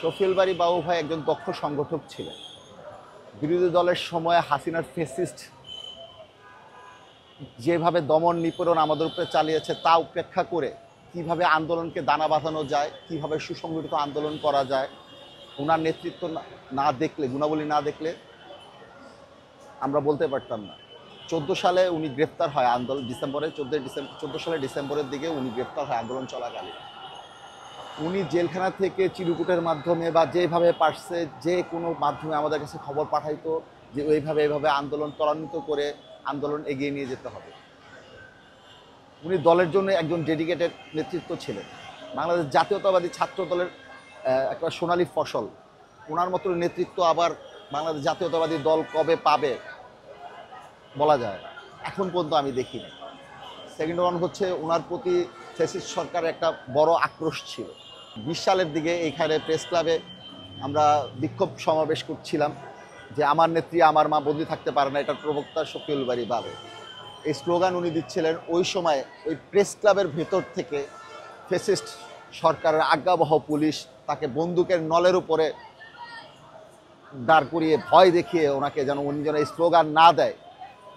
শফিউল বারী বাবু ভাই একজন দক্ষ সংগঠক ছিলেন। বিরোধী দলের সময় হাসিনার ফেসিস্ট যেভাবে দমন নিপীড়ন আমাদের উপরে চালিয়েছে তা উপেক্ষা করে কিভাবে আন্দোলনকে দানা বাঁধানো যায়, কিভাবে সুসংগঠিত আন্দোলন করা যায়, ওনার নেতৃত্ব না দেখলে, গুণাবলী না দেখলে আমরা বলতে পারতাম না। 14 সালে উনি গ্রেপ্তার হয়, আন্দোলন ডিসেম্বরে 14 সালের ডিসেম্বরের দিকে উনি গ্রেপ্তার হয় আন্দোলন চলাকালীন। উনি জেলখানা থেকে চিরকুটের মাধ্যমে বা যেভাবে পারছে যে কোনো মাধ্যমে আমাদের কাছে খবর পাঠাইতো যে এইভাবে আন্দোলন ত্বরান্বিত করে আন্দোলন এগিয়ে নিয়ে যেতে হবে। উনি দলের জন্য একজন ডেডিকেটেড নেতৃত্ব ছিলেন। বাংলাদেশ জাতীয়তাবাদী ছাত্র দলের একটা সোনালী ফসল। ওনার মতো নেতৃত্ব আবার বাংলাদেশ জাতীয়তাবাদী দল কবে পাবে বলা যায় না, এখন পর্যন্ত আমি দেখিনি। সেকেন্ড ওয়ান হচ্ছে ওনার প্রতি ফ্যাসিস্ট সরকারের একটা বড় আক্রোশ ছিল। 20 সালের দিকে এইখানে প্রেস ক্লাবে আমরা বিক্ষোভ সমাবেশ করছিলাম যে আমার নেত্রী আমার মা বন্দি থাকতে পারে না, এটার প্রবক্তা শফিউল বারী বাবু। এই স্লোগান উনি দিচ্ছিলেন। ওই সময় ওই প্রেস ক্লাবের ভেতর থেকে ফ্যাসিস্ট সরকারের আজ্ঞাবহ পুলিশ তাকে বন্দুকের নলের উপরে দাঁড় করিয়ে ভয় দেখিয়ে ওনাকে উনি যেন এই স্লোগান না দেয়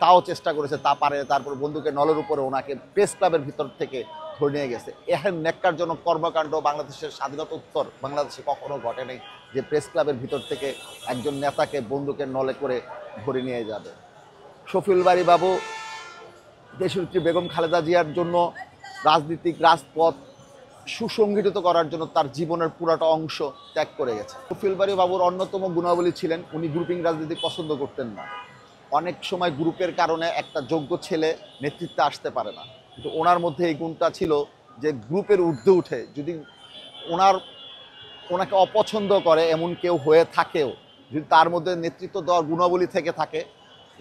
তাও চেষ্টা করেছে, তা পারে। তারপর বন্দুকের নলের উপরে ওনাকে প্রেস ক্লাবের ভিতর থেকে ধরে নিয়ে গেছে। এহেন ন্যাক্কারজনক কর্মকাণ্ড বাংলাদেশের স্বাধীনতা উত্তর বাংলাদেশে কখনো ঘটে নাই যে প্রেস ক্লাবের ভিতর থেকে একজন নেতাকে বন্দুকের নলে করে ধরে নিয়ে যাবে। শফিউল বারী বাবু দেশনেত্রী বেগম খালেদা জিয়ার জন্য রাজনীতিক রাজপথ সুসংগঠিত করার জন্য তার জীবনের পুরোটা অংশ ত্যাগ করে গেছে। শফিউল বারী বাবুর অন্যতম গুণাবলী ছিলেন উনি গ্রুপিং রাজনীতি পছন্দ করতেন না। অনেক সময় গ্রুপের কারণে একটা যোগ্য ছেলে নেতৃত্বে আসতে পারে না, কিন্তু ওনার মধ্যে এই গুণটা ছিল যে গ্রুপের ঊর্ধ্বে উঠে যদি ওনাকে অপছন্দ করে এমন কেউ হয়ে থাকেও, যদি তার মধ্যে নেতৃত্ব দেওয়ার গুণাবলী থেকে থাকে,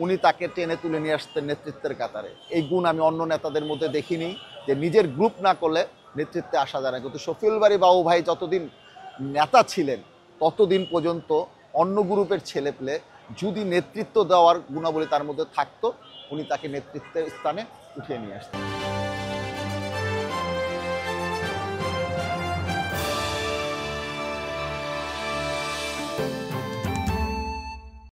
উনি তাকে টেনে তুলে নিয়ে আসতেন নেতৃত্বের কাতারে। এই গুণ আমি অন্য নেতাদের মধ্যে দেখিনি, যে নিজের গ্রুপ না করলে নেতৃত্বে আসা যায় না। কিন্তু শফিউল বারী বাবু ভাই যতদিন নেতা ছিলেন ততদিন পর্যন্ত অন্য গ্রুপের ছেলেপেলে যদি নেতৃত্ব দেওয়ার গুণাবলী তার মধ্যে থাকতো, উনি তাকে নেতৃত্বের স্থানে উঠিয়ে নিয়ে আসতেন।